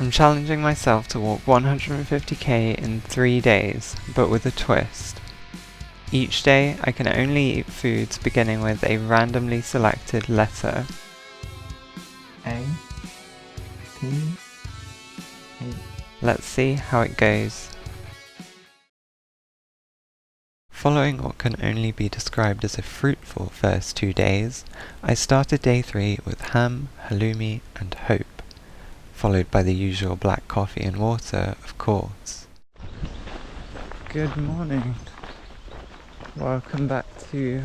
I'm challenging myself to walk 150k in 3 days, but with a twist. Each day I can only eat foods beginning with a randomly selected letter. A, P, H. Let's see how it goes. Following what can only be described as a fruitful first 2 days, I started day 3 with ham, halloumi and hope, followed by the usual black coffee and water, of course. Good morning. Welcome back to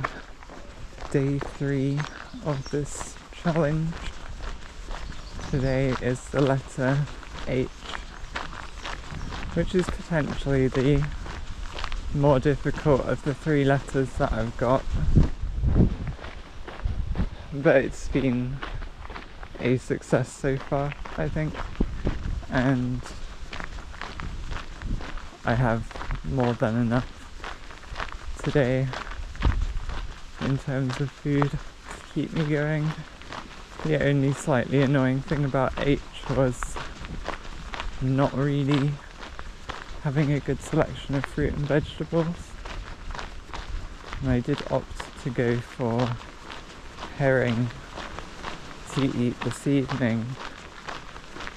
day 3 of this challenge. Today is the letter H, which is potentially the more difficult of the 3 letters that I've got, but it's been a success so far, I think, and I have more than enough today in terms of food to keep me going. The only slightly annoying thing about H was not really having a good selection of fruit and vegetables, and I did opt to go for herring to eat this evening,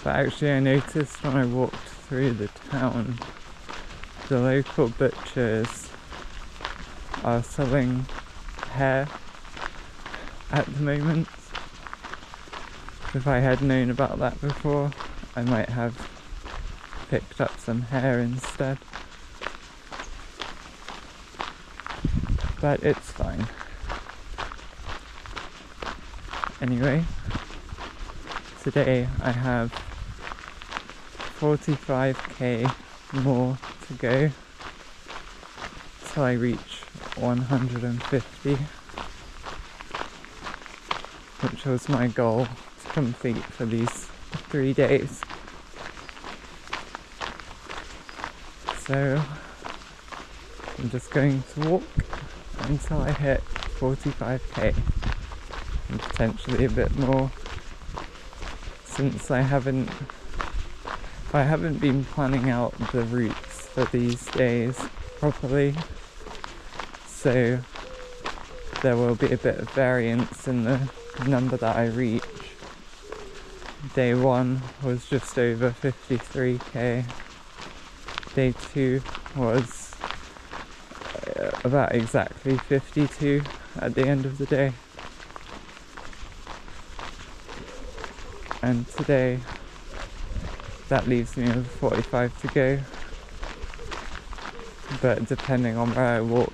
but actually I noticed when I walked through the town, the local butchers are selling hare at the moment. If I had known about that before, I might have picked up some hare instead, but it's fine. Anyway, today I have 45k more to go till I reach 150, which was my goal to complete for these 3 days. So I'm just going to walk until I hit 45k, and potentially a bit more, since I haven't been planning out the routes for these days properly, so there will be a bit of variance in the number that I reach. Day 1 was just over 53k. Day 2 was about exactly 52 at the end of the day. And today, that leaves me with 45 to go. But depending on where I walk,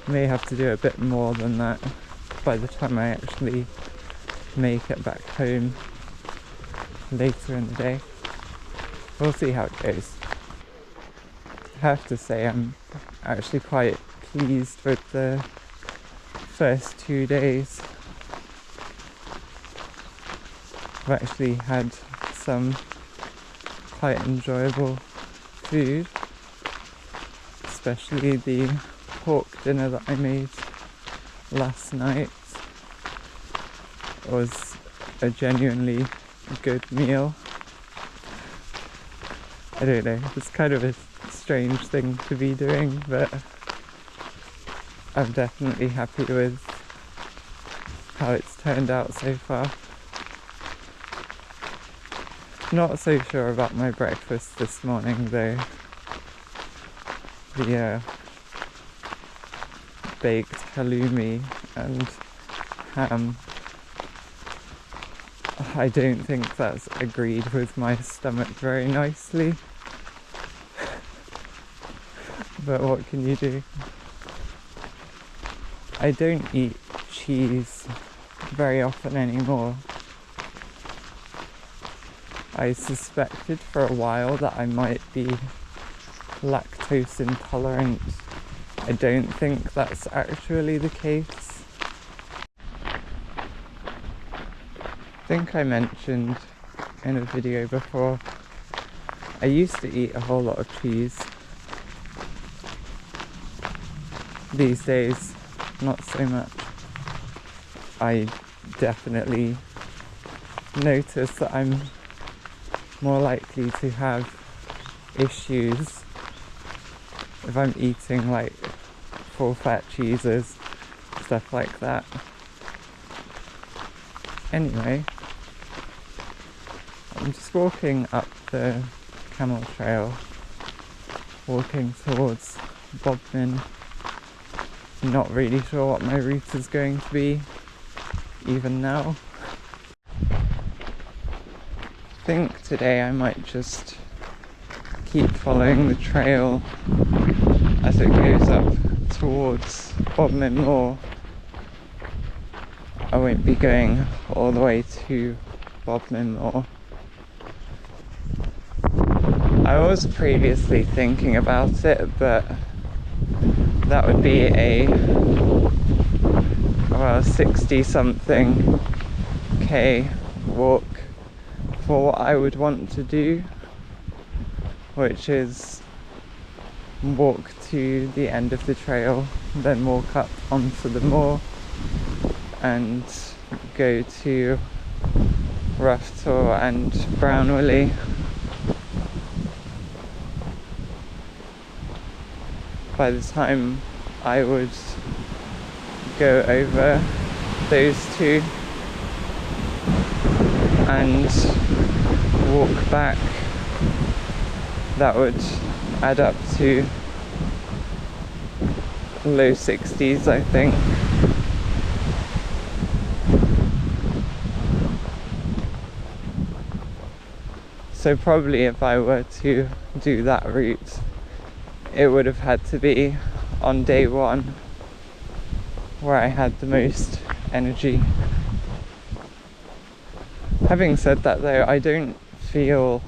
I may have to do a bit more than that by the time I actually make it back home later in the day. We'll see how it goes. I have to say I'm actually quite pleased with the first 2 days. I've actually had some quite enjoyable food, especially the pork dinner that I made last night. It was a genuinely good meal. I don't know, it's kind of a strange thing to be doing, but I'm definitely happy with how it's turned out so far. Not so sure about my breakfast this morning though. The baked halloumi and ham, I don't think that's agreed with my stomach very nicely. But what can you do? I don't eat cheese very often anymore. I suspected for a while that I might be lactose intolerant. I don't think that's actually the case. I think I mentioned in a video before, I used to eat a whole lot of cheese. These days, not so much. I definitely notice that I'm more likely to have issues if I'm eating like full fat cheeses, stuff like that. Anyway, I'm just walking up the Camel Trail, walking towards Bodmin. Not really sure what my route is going to be, even now. I think today I might just keep following the trail as it goes up towards Bodmin Moor. I won't be going all the way to Bodmin Moor. I was previously thinking about it, but that would be a 60-something K walk for what I would want to do, which is walk to the end of the trail, then walk up onto the moor and go to Rough Tor and Brownwilly. By the time I would go over those two and walk back, that would add up to low 60s, I think. So probably if I were to do that route, it would have had to be on day one, where I had the most energy. Having said that though, I don't feel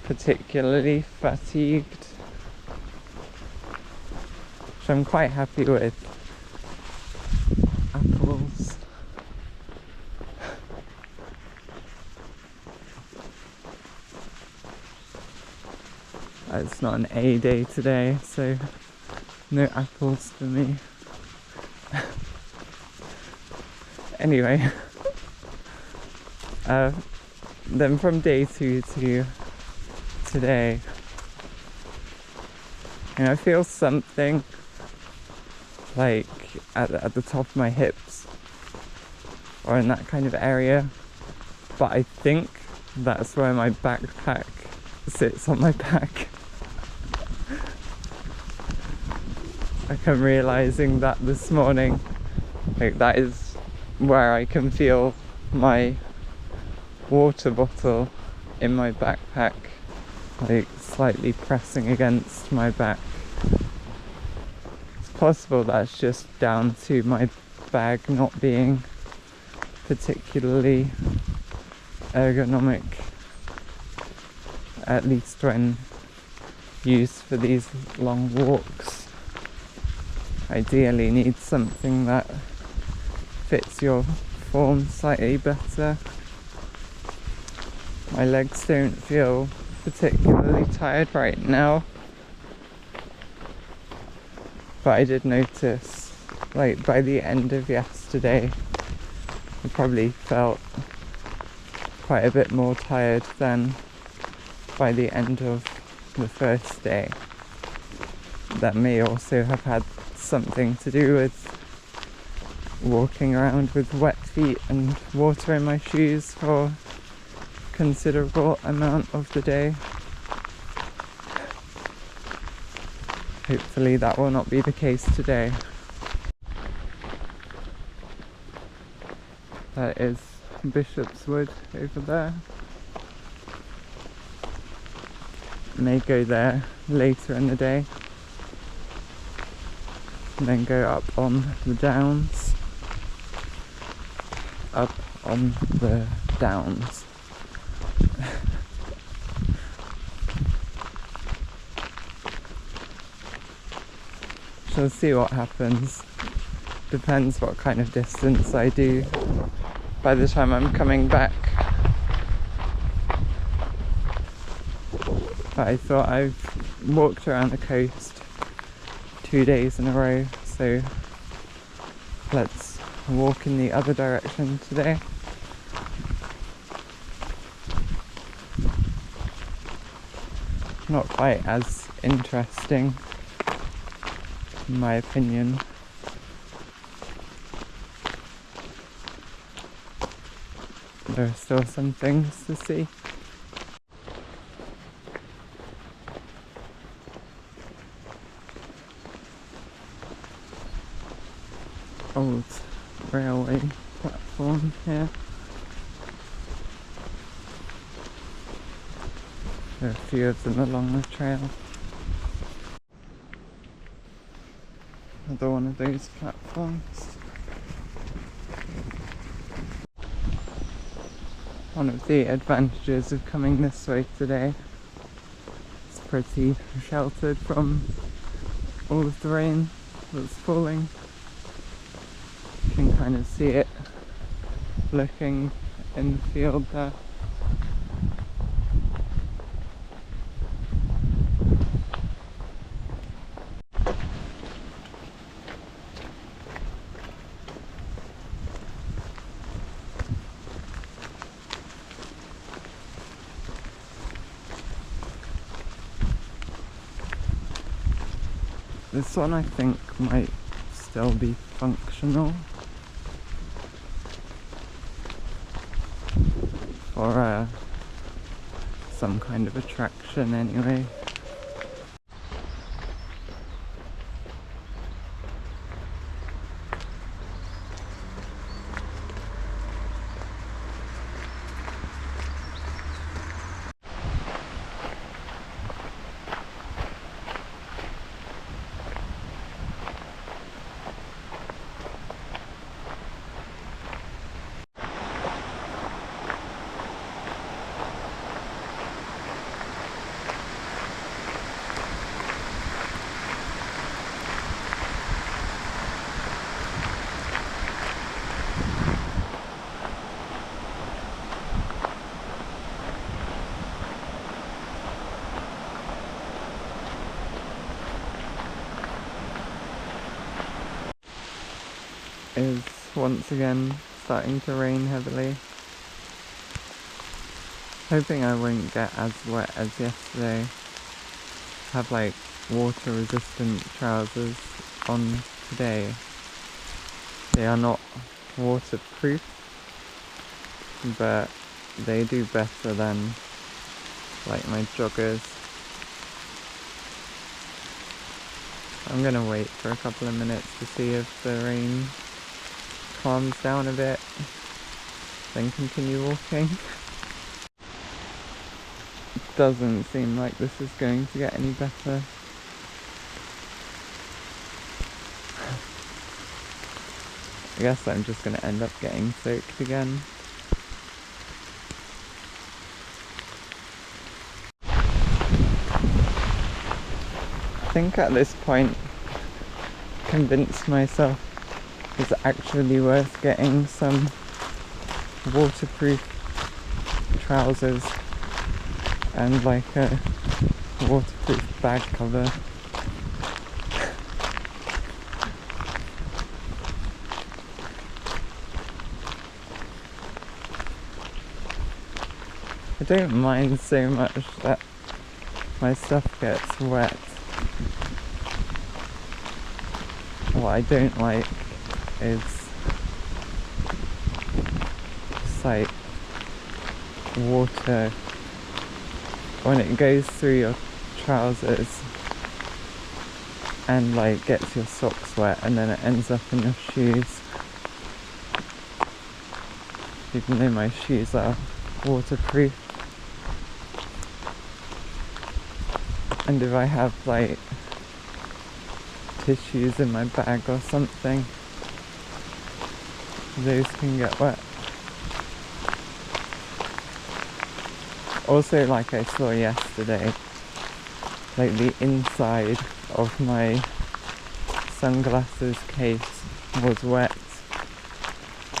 particularly fatigued, which I'm quite happy with. Apples. It's not an A day today, so no apples for me. Anyway, then from day 2 to today, and I feel something like at the top of my hips or in that kind of area, but I think that's where my backpack sits on my back. Like, I'm realising that this morning, like that is where I can feel my water bottle in my backpack, like slightly pressing against my back. It's possible that's just down to my bag not being particularly ergonomic, at least when used for these long walks. Ideally need something that fits your form slightly better. My legs don't feel particularly tired right now, but I did notice, like by the end of yesterday, I probably felt quite a bit more tired than by the end of the first day. That may also have had something to do with walking around with wet feet and water in my shoes for a considerable amount of the day. Hopefully that will not be the case today. That is Bishop's Wood over there. May go there later in the day and then go up on the downs. Up on the downs. Shall see what happens. Depends what kind of distance I do by the time I'm coming back. But I thought I've walked around the coast 2 days in a row, so let's walk in the other direction today. not quite as interesting, in my opinion. There are still some things to see. Old railway platform here. There are a few of them along the trail. Another one of those platforms. One of the advantages of coming this way today, it's pretty sheltered from all of the rain that's falling. You can kind of see it looking in the field there. This one I think might still be functional for some kind of attraction anyway. Is once again starting to rain heavily. Hoping I won't get as wet as yesterday. Have like water resistant trousers on today. They are not waterproof, but they do better than like my joggers. I'm gonna wait for a couple of minutes to see if the rain calms down a bit, then continue walking. It doesn't seem like this is going to get any better. I guess I'm just going to end up getting soaked again. I think at this point, convinced myself it's actually worth getting some waterproof trousers and like a waterproof bag cover. I don't mind so much that my stuff gets wet. What I don't like is just like water when it goes through your trousers and like gets your socks wet and then it ends up in your shoes. Even though my shoes are waterproof. And if I have like tissues in my bag or something, those can get wet. Also, like I saw yesterday, like the inside of my sunglasses case was wet,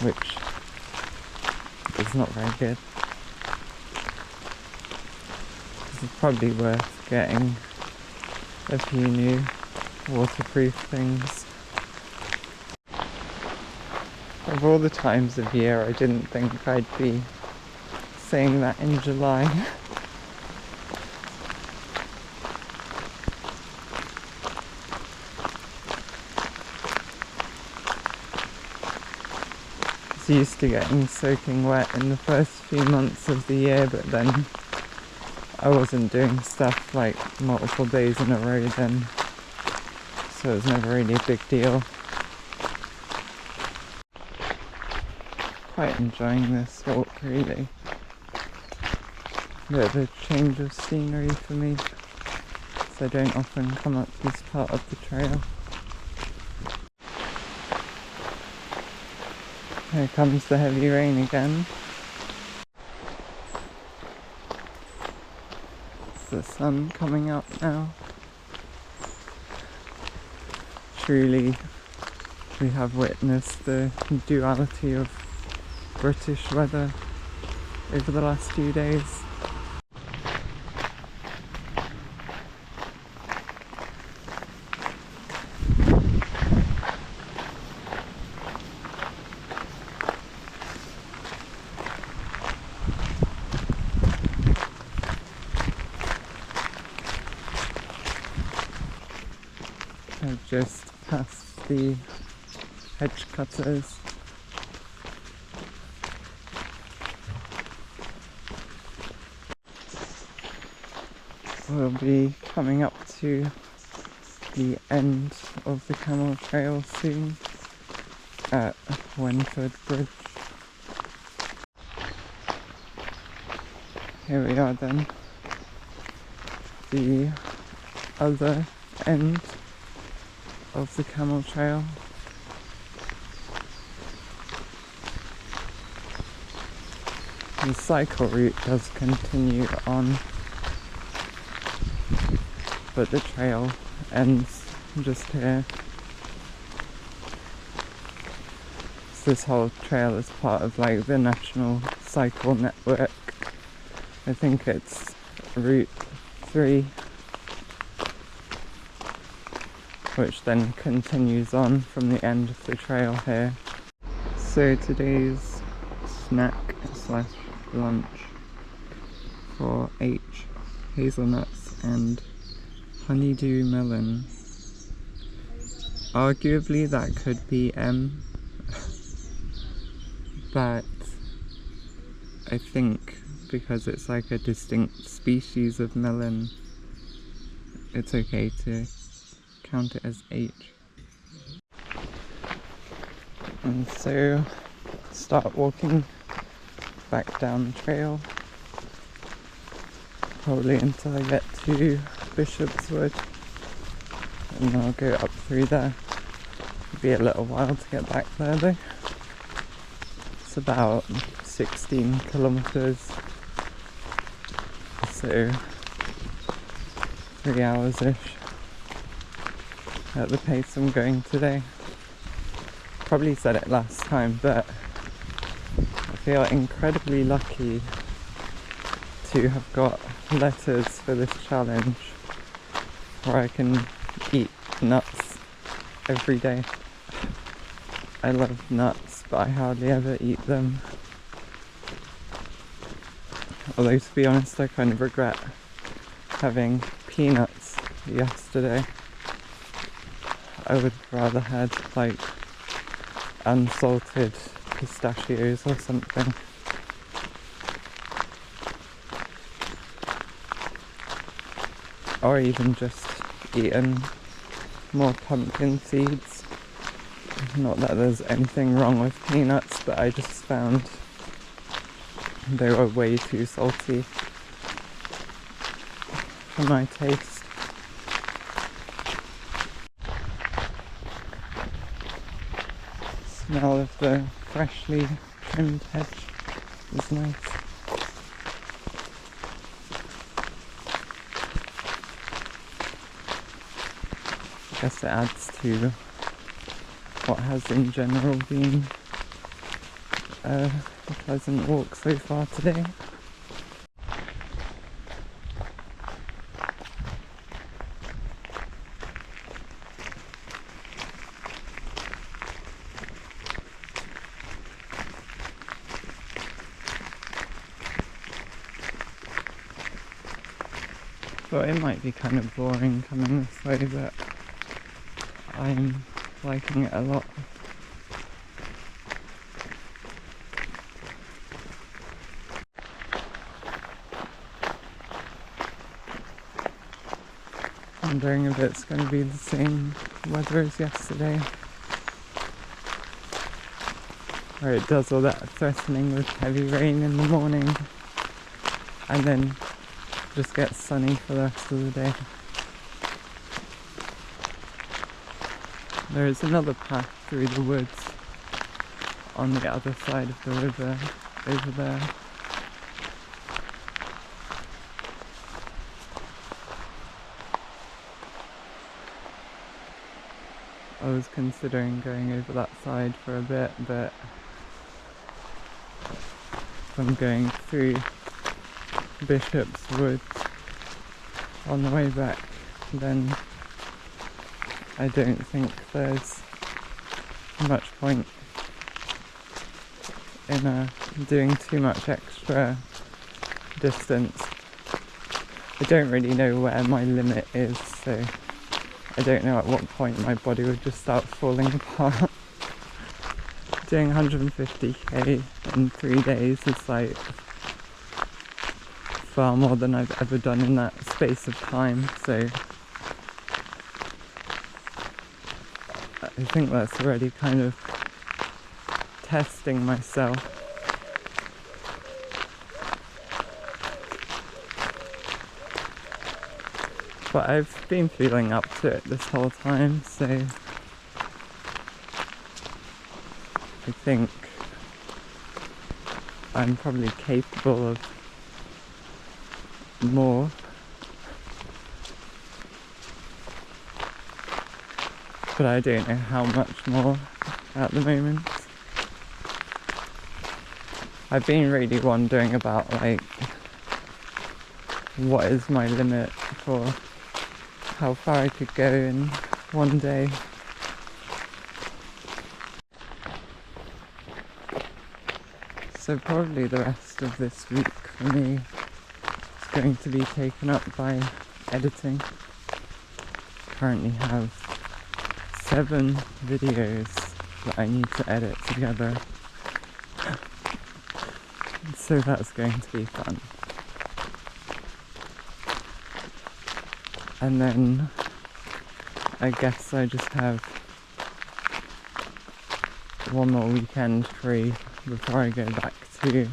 which is not very good. It's probably worth getting a few new waterproof things. Of all the times of year, I didn't think I'd be saying that in July. was used to getting soaking wet in the first few months of the year, but then I wasn't doing stuff like multiple days in a row then, so it was never really a big deal. Quite enjoying this walk really. Bit of a change of scenery for me, so I don't often come up this part of the trail. Here comes the heavy rain again. It's the sun coming up now. Truly, we have witnessed the duality of British weather over the last few days. I've just passed the hedge cutters. We'll be coming up to the end of the Camel Trail soon at Wenfordbridge. Here we are then, the other end of the Camel Trail. The cycle route does continue on, but the trail ends just here. So this whole trail is part of like the National Cycle Network. I think it's Route 3, which then continues on from the end of the trail here. So today's snack slash lunch for H, hazelnuts and honeydew melon. Arguably that could be M, but I think because it's like a distinct species of melon, it's okay to count it as H. And so start walking back down the trail, probably until I get to Bishop's Wood, and then I'll go up through there. It'll be a little while to get back there though. It's about 16 kilometres, so 3 hours-ish at the pace I'm going today. Probably said it last time, but I feel incredibly lucky to have got letters for this challenge where I can eat nuts every day. I love nuts, but I hardly ever eat them. Although to be honest, I kind of regret having peanuts yesterday. I would have rather had like unsalted pistachios or something. Or even just eaten more pumpkin seeds. Not that there's anything wrong with peanuts, but I just found they were way too salty for my taste. Smell of the freshly trimmed hedge is nice. I guess it adds to what has in general been a pleasant walk so far today. Thought it might be kind of boring coming this way, but I'm liking it a lot. wondering if it's going to be the same weather as yesterday, where it does all that threatening with heavy rain in the morning and then just gets sunny for the rest of the day. There is another path through the woods on the other side of the river over there. I was considering going over that side for a bit, but if I'm going through Bishop's Woods on the way back, then I don't think there's much point in doing too much extra distance. I don't really know where my limit is, so I don't know at what point my body would just start falling apart. Doing 150k in 3 days is like far more than I've ever done in that space of time, so I think that's already kind of testing myself. But I've been feeling up to it this whole time, so I think I'm probably capable of more. But I don't know how much more at the moment. I've been really wondering about like what is my limit for how far I could go in one day. So probably the rest of this week for me is going to be taken up by editing. Currently have 7 videos that I need to edit together. So that's going to be fun. And then I guess I just have one more weekend free before I go back to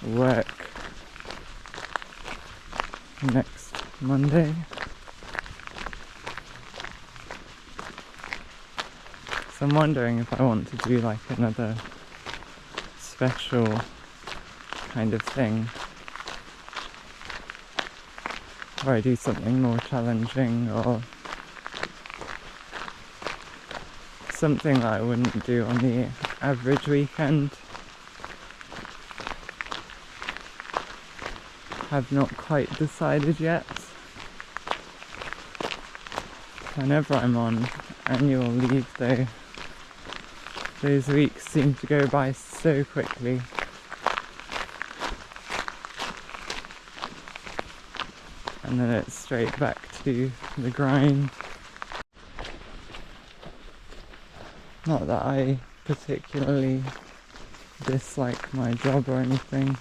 work next Monday. So I'm wondering if I want to do like another special kind of thing, or I do something more challenging, or something that I wouldn't do on the average weekend. I've not quite decided yet. Whenever I'm on annual leave though, those weeks seem to go by so quickly. And then it's straight back to the grind. Not that I particularly dislike my job or anything.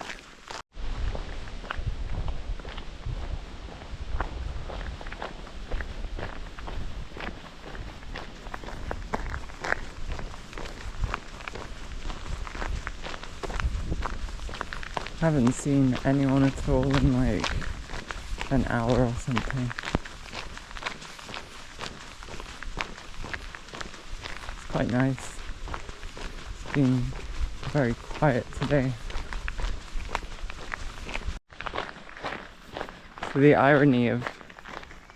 I haven't seen anyone at all in like an hour or something. It's quite nice. It's been very quiet today. So the irony of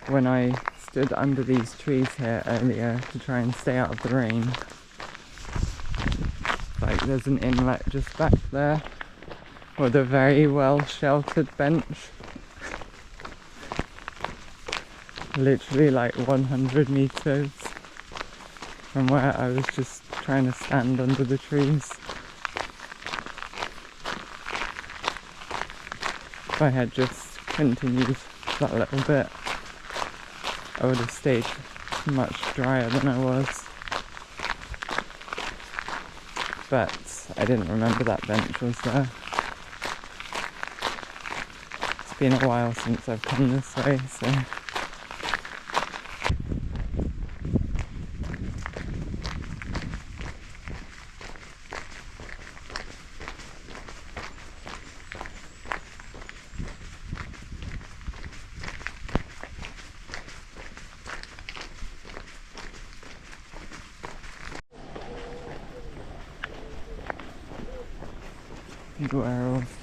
when I stood under these trees here earlier to try and stay out of the rain, like there's an inlet just back there with a very well sheltered bench. Literally like 100 meters from where I was just trying to stand under the trees. If I had just continued that little bit, I would have stayed much drier than I was. But I didn't remember that bench was there. It's been a while since I've come this way, so beware of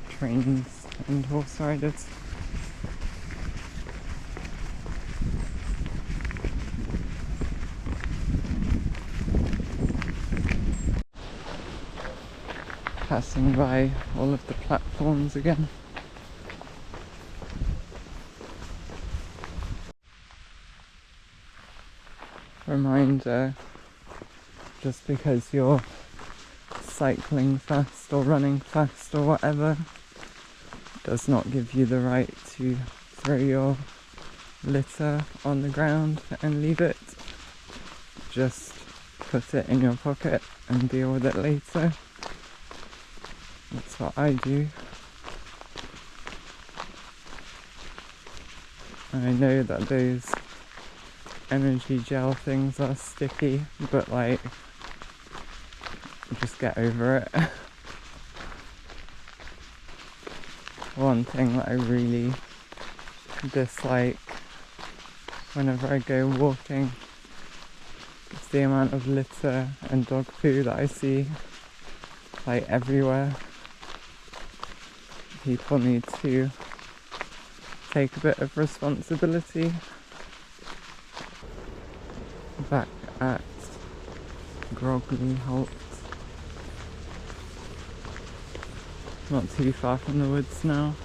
trains and horse riders. Passing by all of the platforms again. Reminder, just because you're cycling fast or running fast or whatever does not give you the right to throw your litter on the ground and leave it. Just put it in your pocket and deal with it later. That's what I do. I know that those energy gel things are sticky, but like, just get over it. One thing that I really dislike whenever I go walking is the amount of litter and dog poo that I see like everywhere. People need to take a bit of responsibility. Back at Grogley Halt. Not too far from the woods now.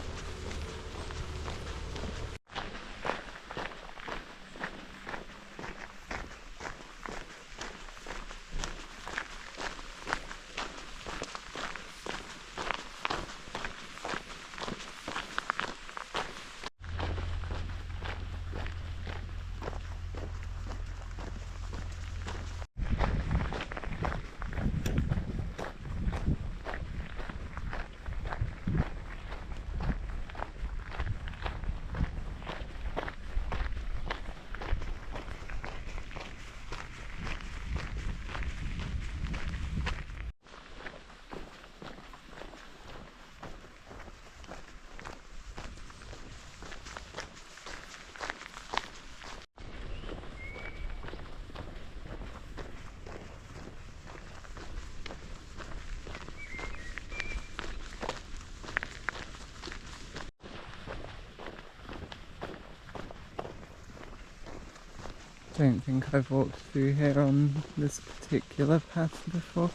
Don't think I've walked through here on this particular path before.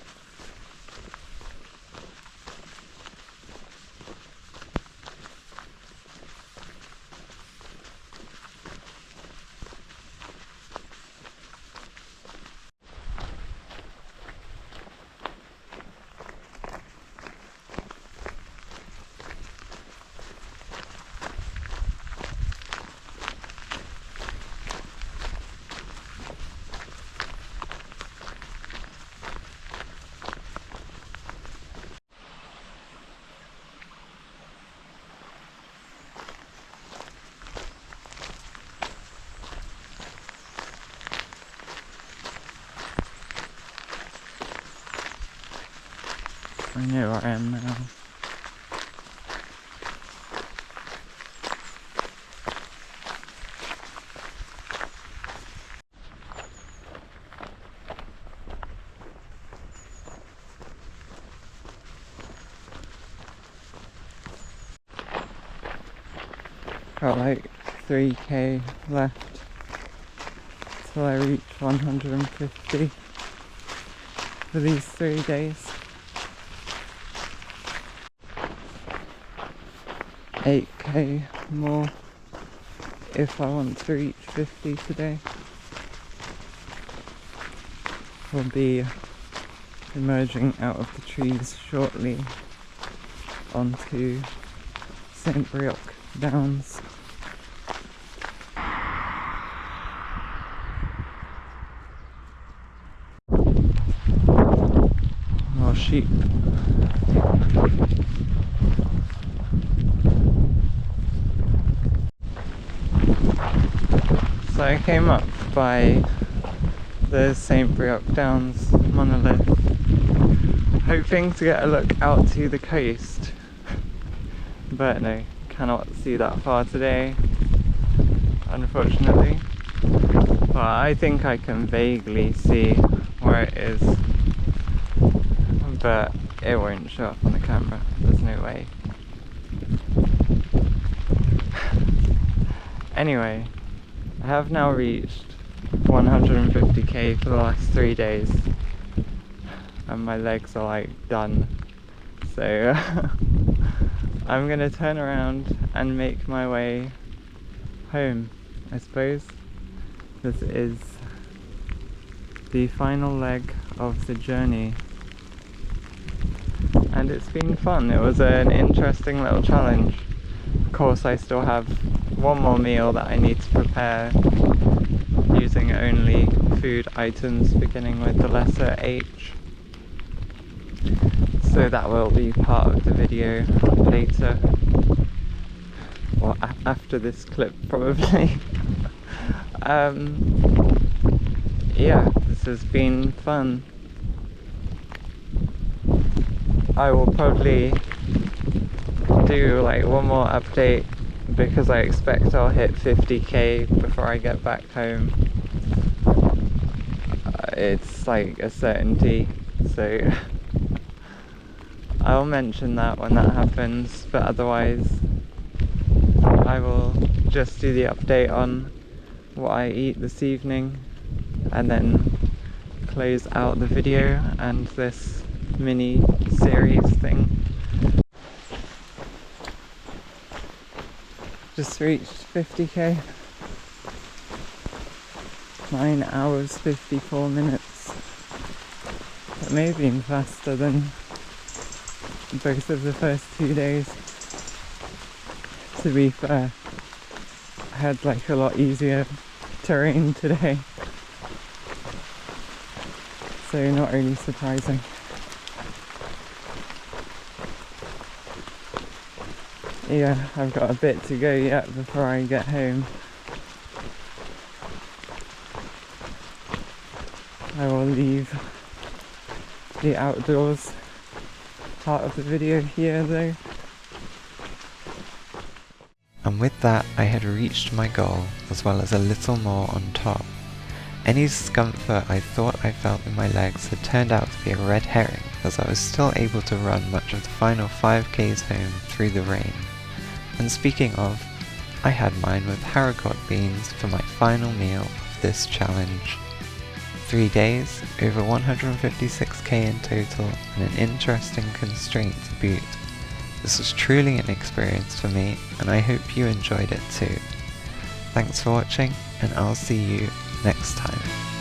I know where I am now. Got like 3k left till I reach 150 for these 3 days. 8k more if I want to reach 50 today. We'll be emerging out of the trees shortly onto St Breock Downs. More sheep. So I came up by the St Breock Downs monolith, hoping to get a look out to the coast, but no, cannot see that far today, unfortunately. Well, I think I can vaguely see where it is, but it won't show up on the camera, there's no way. Anyway, I have now reached 150k for the last 3 days, and my legs are like done, so I'm gonna turn around and make my way home, I suppose. This is the final leg of the journey, and it's been fun. It was an interesting little challenge. Of course, I still have one more meal that I need to prepare using only food items beginning with the letter H, so that will be part of the video later, or after this clip probably. Yeah, this has been fun. I will probably do like one more update because I expect I'll hit 50k before I get back home. It's like a certainty, so I'll mention that when that happens, but otherwise I will just do the update on what I eat this evening and then close out the video and this mini series thing. Just reached 50k. 9 hours 54 minutes. It may have been faster than both of the first 2 days. To be fair, I had like a lot easier terrain today, so not really surprising. Yeah, I've got a bit to go yet before I get home. I will leave the outdoors part of the video here though. And with that, I had reached my goal, as well as a little more on top. Any discomfort I thought I felt in my legs had turned out to be a red herring, as I was still able to run much of the final 5k's home through the rain. And speaking of, I had mine with haricot beans for my final meal of this challenge. 3 days, over 156k in total, and an interesting constraint to boot. This was truly an experience for me, and I hope you enjoyed it too. Thanks for watching, and I'll see you next time.